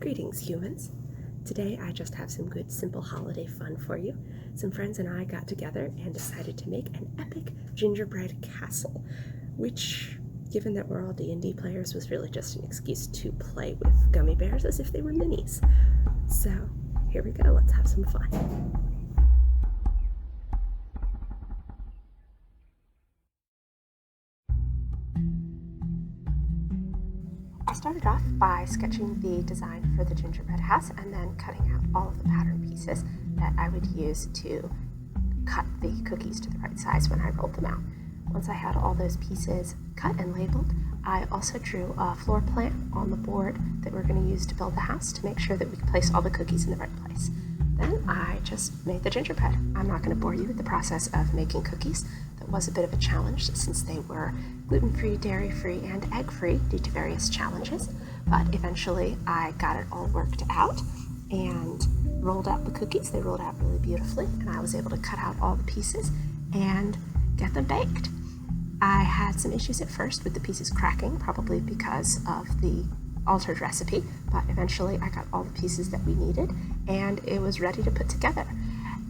Greetings, humans. Today I just have some good simple holiday fun for you. Some friends and I got together and decided to make an epic gingerbread castle, which, given that we're all D&D players, was really just an excuse to play with gummy bears as if they were minis. So here we go, let's have some fun. I started off by sketching the design for the gingerbread house and then cutting out all of the pattern pieces that I would use to cut the cookies to the right size when I rolled them out. Once I had all those pieces cut and labeled, I also drew a floor plan on the board that we're going to use to build the house to make sure that we can place all the cookies in the right place. Then I just made the gingerbread. I'm not going to bore you with the process of making cookies. That was a bit of a challenge since they were gluten-free, dairy-free, and egg-free due to various challenges. But eventually I got it all worked out and rolled out the cookies. They rolled out really beautifully, and I was able to cut out all the pieces and get them baked. I had some issues at first with the pieces cracking, probably because of the altered recipe, but eventually I got all the pieces that we needed and it was ready to put together.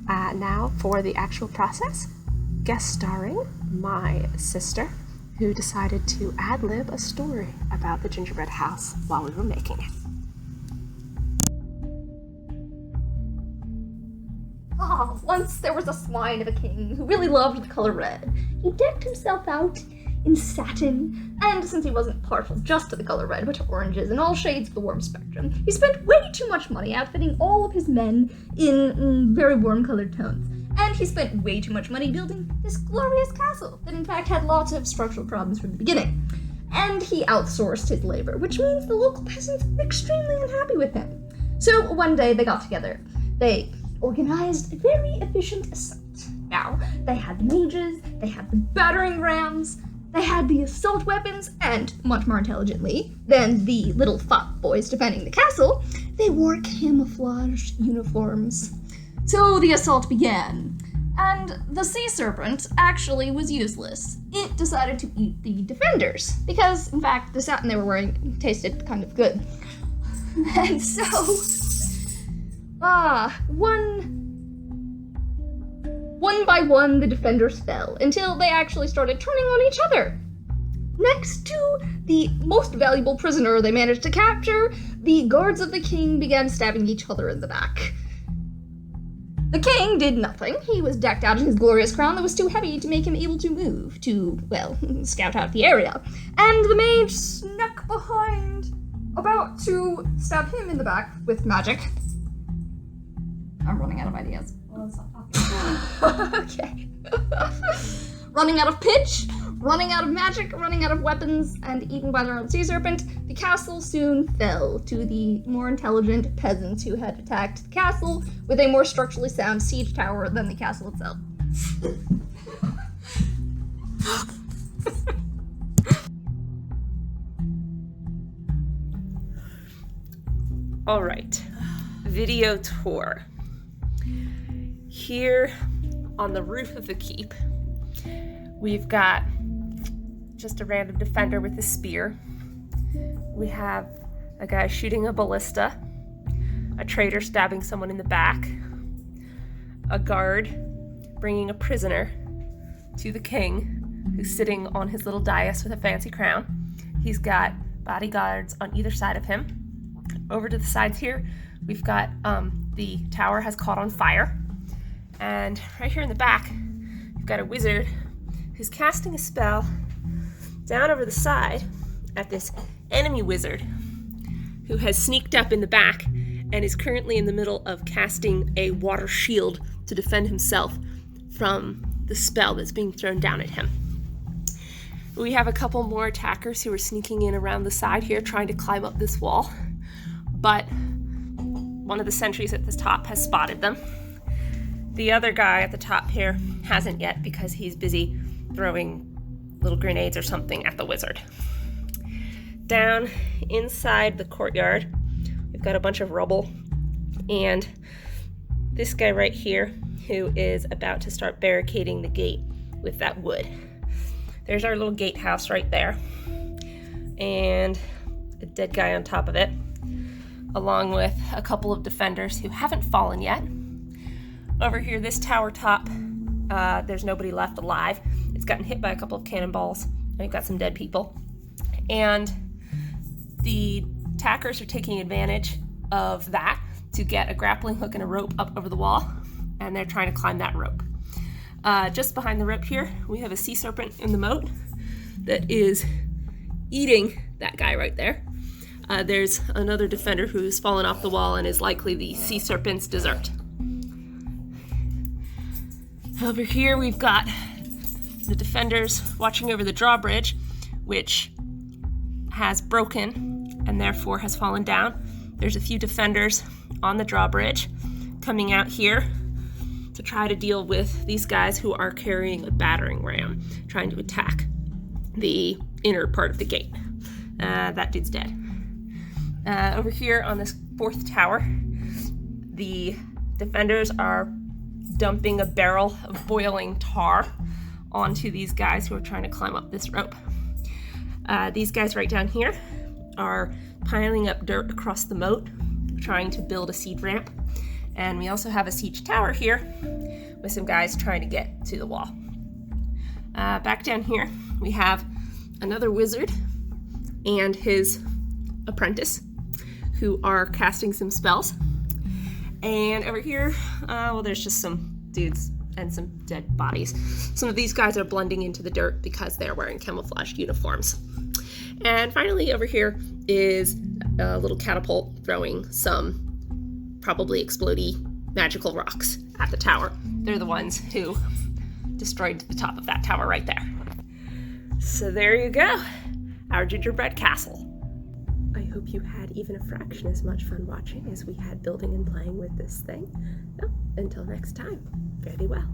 Now for the actual process, guest starring my sister, who decided to ad-lib a story about the gingerbread house while we were making it. Once there was a swine of a king who really loved the color red. He decked himself out in satin, and since he wasn't partial just to the color red, but to oranges and all shades of the warm spectrum, he spent way too much money outfitting all of his men in very warm colored tones. And he spent way too much money building this glorious castle that in fact had lots of structural problems from the beginning. And he outsourced his labor, which means the local peasants were extremely unhappy with him. So one day they got together. They organized a very efficient assault. Now, they had the mages, they had the battering rams, they had the assault weapons, and, much more intelligently than the little fop boys defending the castle, they wore camouflaged uniforms. So the assault began, and the sea serpent actually was useless. It decided to eat the defenders, because, in fact, the satin they were wearing tasted kind of good. And so, one by one, the defenders fell, until they actually started turning on each other. Next to the most valuable prisoner they managed to capture, the guards of the king began stabbing each other in the back. The king did nothing. He was decked out in his glorious crown that was too heavy to make him able to move, to, well, scout out the area. And the mage snuck behind, about to stab him in the back with magic. I'm running out of ideas. Well, let's stop talking. Okay. Running out of pitch, running out of magic, running out of weapons, and eaten by their own sea serpent, the castle soon fell to the more intelligent peasants who had attacked the castle with a more structurally sound siege tower than the castle itself. All right, video tour. Here on the roof of the keep, we've got just a random defender with a spear. We have a guy shooting a ballista, a traitor stabbing someone in the back, a guard bringing a prisoner to the king, who's sitting on his little dais with a fancy crown. He's got bodyguards on either side of him. Over to the sides here, we've got the tower has caught on fire. And right here in the back, you've got a wizard who's casting a spell down over the side at this enemy wizard who has sneaked up in the back and is currently in the middle of casting a water shield to defend himself from the spell that's being thrown down at him. We have a couple more attackers who are sneaking in around the side here trying to climb up this wall, but one of the sentries at the top has spotted them. The other guy at the top here hasn't yet because he's busy throwing little grenades or something at the wizard. Down inside the courtyard, we've got a bunch of rubble, and this guy right here who is about to start barricading the gate with that wood. There's our little gatehouse right there, and a dead guy on top of it. along with a couple of defenders who haven't fallen yet. Over here, this tower top, there's nobody left alive. It's gotten hit by a couple of cannonballs, and we've got some dead people. And the attackers are taking advantage of that to get a grappling hook and a rope up over the wall, and they're trying to climb that rope. Just behind the rope here, we have a sea serpent in the moat that is eating that guy right there. There's another defender who's fallen off the wall and is likely the sea serpent's dessert. Over here, we've got the defenders watching over the drawbridge, which has broken and therefore has fallen down. There's a few defenders on the drawbridge coming out here to try to deal with these guys who are carrying a battering ram, trying to attack the inner part of the gate. That dude's dead. Over here on this fourth tower, the defenders are dumping a barrel of boiling tar onto these guys who are trying to climb up this rope. These guys right down here are piling up dirt across the moat, trying to build a siege ramp. And we also have a siege tower here with some guys trying to get to the wall. Back down here, we have another wizard and his apprentice who are casting some spells. And over here, well, there's just some dudes and some dead bodies. Some of these guys are blending into the dirt because they're wearing camouflaged uniforms. And finally, over here is a little catapult throwing some probably explodey magical rocks at the tower. They're the ones who destroyed the top of that tower right there. So there you go, our gingerbread castle. I hope you had even a fraction as much fun watching as we had building and playing with this thing. Well, until next time, fare thee well.